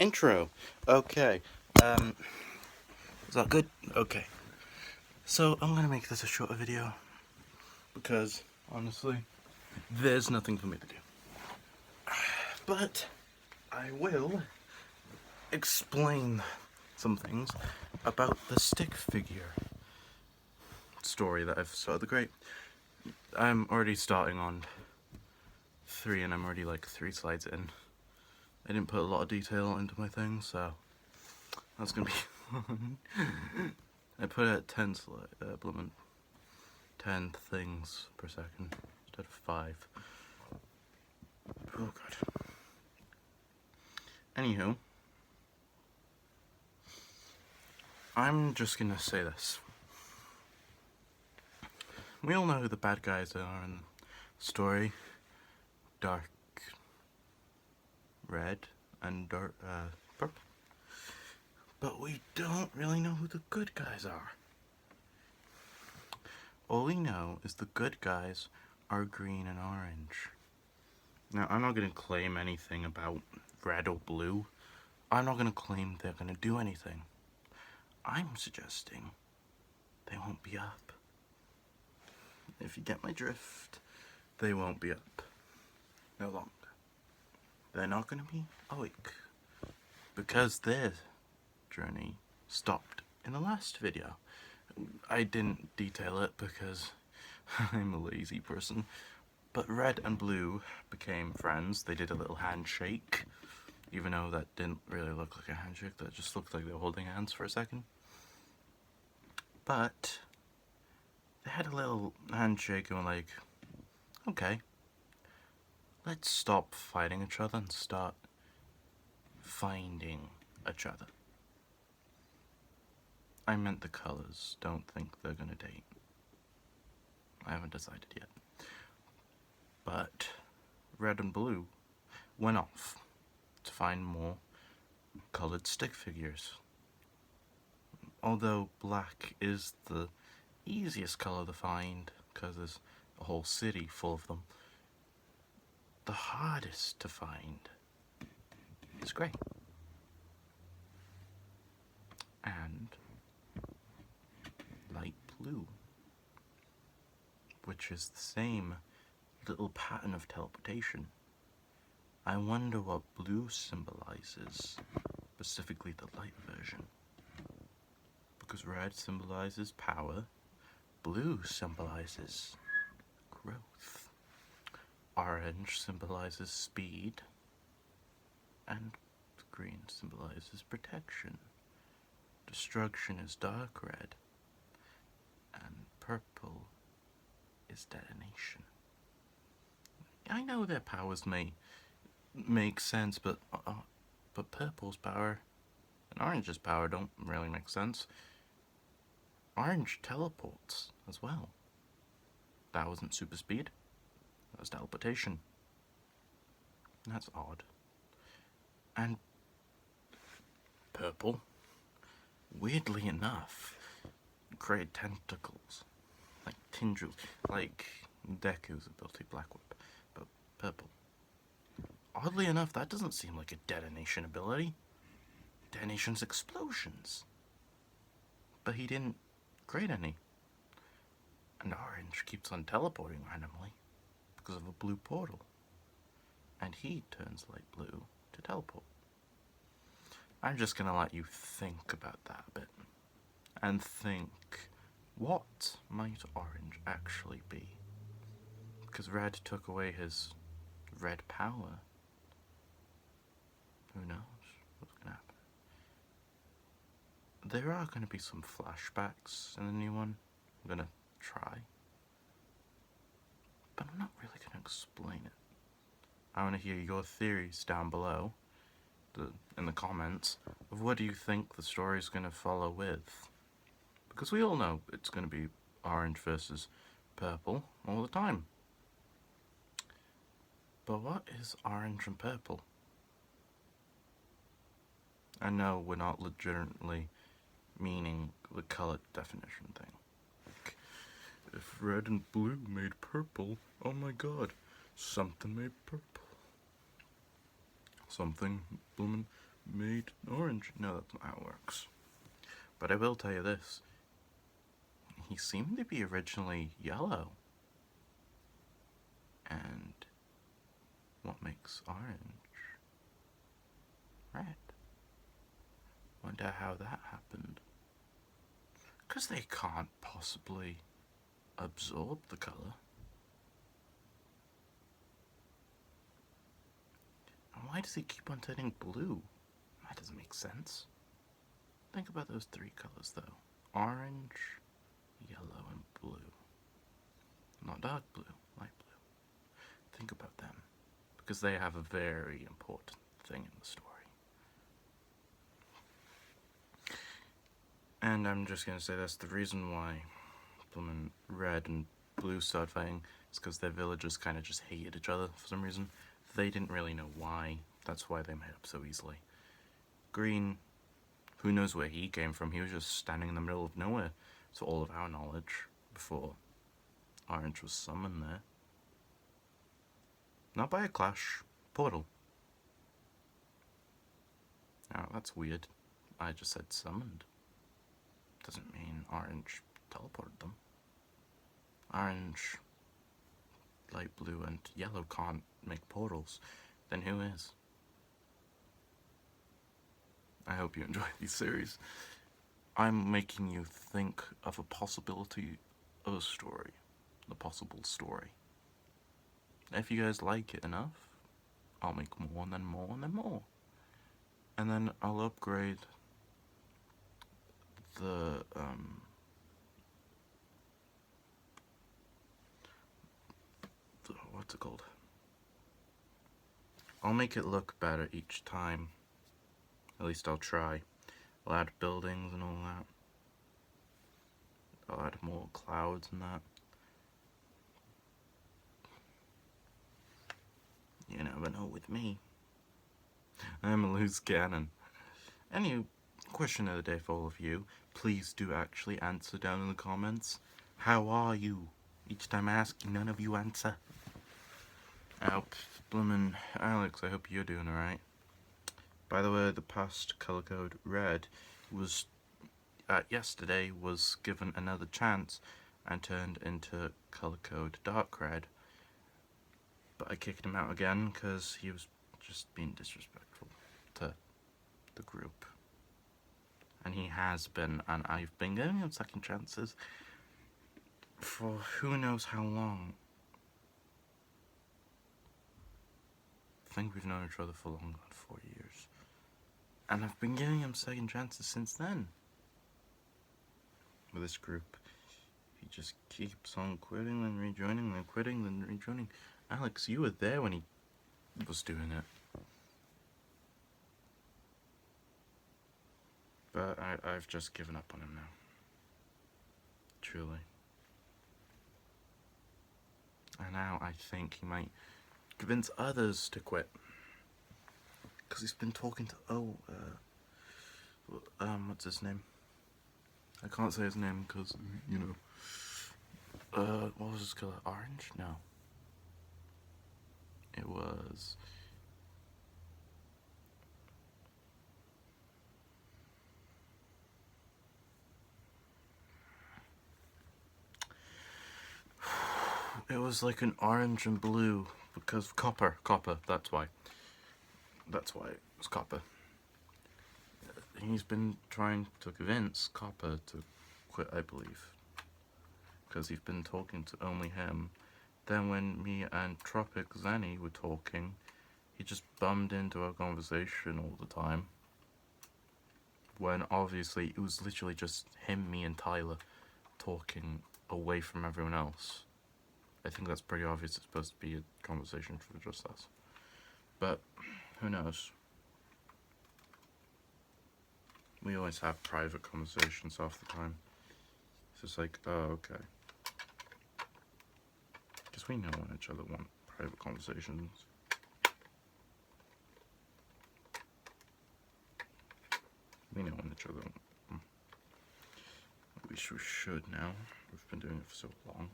Intro. Okay. Is that good? Okay. So I'm gonna make this a shorter video because honestly, there's nothing for me to do. But I will explain some things about the stick figure story that I've started. Great. I'm already starting on 3 and I'm already like 3 slides in. I didn't put a lot of detail into my thing, so that's gonna be I put it at 10 10 things per second instead of 5. Oh god. Anywho, I'm just gonna say this. We all know who the bad guys are in the story. Dark red and dark purple. But we don't really know who the good guys are. All we know is the good guys are green and orange. Now, I'm not going to claim anything about red or blue. I'm not going to claim they're going to do anything. I'm suggesting they won't be up. If you get my drift, they won't be up. No longer. They're not going to be awake. Because their journey stopped in the last video. I didn't detail it because I'm a lazy person. But red and blue became friends. They did a little handshake. Even though that didn't really look like a handshake. That just looked like they were holding hands for a second. But they had a little handshake and were like, okay, let's stop fighting each other and start finding each other. I meant the colors. Don't think they're gonna date. I haven't decided yet. But red and blue went off to find more colored stick figures. Although black is the easiest color to find because there's a whole city full of them, the hardest to find is grey. And light blue, which is the same little pattern of teleportation. I wonder what blue symbolizes, specifically the light version. Because red symbolizes power, blue symbolizes growth, orange symbolizes speed, and green symbolizes protection. Destruction is dark red, and purple is detonation. I know their powers may make sense, but purple's power and orange's power don't really make sense. Orange teleports as well. That wasn't super speed, that was teleportation. That's odd. And purple, weirdly enough, create tentacles, like tendrils, like Deku's ability Black Whip, but purple. Oddly enough, that doesn't seem like a detonation ability. Detonation's explosions. But he didn't create any. And orange keeps on teleporting randomly because of a blue portal. And he turns light blue to teleport. I'm just gonna let you think about that a bit. And think, what might orange actually be? Because red took away his red power. Who knows what's gonna happen? There are gonna be some flashbacks in the new one. I'm gonna try. But I'm not really gonna explain it. I wanna hear your theories down below, in the comments, of what do you think the story's gonna follow with. Because we all know it's gonna be orange versus purple all the time. But what is orange and purple? I know we're not legitimately meaning the color definition thing. Like, if red and blue made purple, oh my god, something made purple. Something bloomin' made orange. No, that's not how it works. But I will tell you this. He seemed to be originally yellow. And what makes orange red? Wonder how that happened. 'Cause they can't possibly absorb the colour. And why does he keep on turning blue? That doesn't make sense. Think about those three colours though. Orange, yellow, and blue. Not dark blue, light blue. Think about them. Because they have a very important thing in the story. And I'm just gonna say that's the reason why Bloomin' Red and Blue started fighting is because their villagers kind of just hated each other for some reason. They didn't really know why. That's why they met up so easily. Green, who knows where he came from? He was just standing in the middle of nowhere, to all of our knowledge, before Orange was summoned there. Not by a clash portal. Now that's weird. I just said summoned. Doesn't mean Orange teleported them. Orange, light blue, and yellow can't make portals. Then who is? I hope you enjoy these series. I'm making you think of a possibility of a story. The possible story. If you guys like it enough, I'll make more and then more and then more. And then I'll upgrade the what's it called? I'll make it look better each time. At least I'll try. I'll add buildings and all that. I'll add more clouds and that. You never know with me. I'm a loose cannon. Any question of the day for all of you, please do actually answer down in the comments. How are you? Each time I ask, none of you answer. Oh, bloomin' Alex, I hope you're doing alright. By the way, the past color code red was, yesterday was given another chance and turned into color code dark red. But I kicked him out again because he was just being disrespectful to the group. And he has been, and I've been giving him second chances for who knows how long. I think we've known each other for longer than 4 years. And I've been giving him second chances since then. With this group, he just keeps on quitting, then rejoining, then quitting, then rejoining. Alex, you were there when he was doing it. But I've just given up on him now. Truly. And now I think he might convince others to quit. Because he's been talking to, what's his name? I can't say his name because, you know. What was his color? Orange? No. It was... It was like an orange and blue, because copper, that's why. That's why it was copper. He's been trying to convince Copper to quit, I believe. Because he's been talking to only him. Then when me and Tropic Zenny were talking, he just bummed into our conversation all the time. When obviously it was literally just him, me, and Tyler talking away from everyone else. I think that's pretty obvious. It's supposed to be a conversation for just us. But who knows? We always have private conversations half the time. It's just like, oh, okay. Because we know when each other want private conversations. We know when each other want. At least we should now. We've been doing it for so long.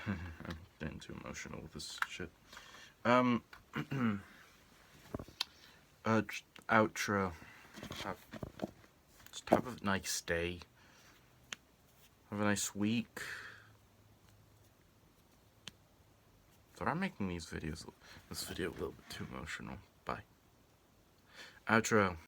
I'm getting too emotional with this shit. Um, outro. Just have a nice day. Have a nice week. Sorry, I'm making this video a little bit too emotional. Bye. Outro.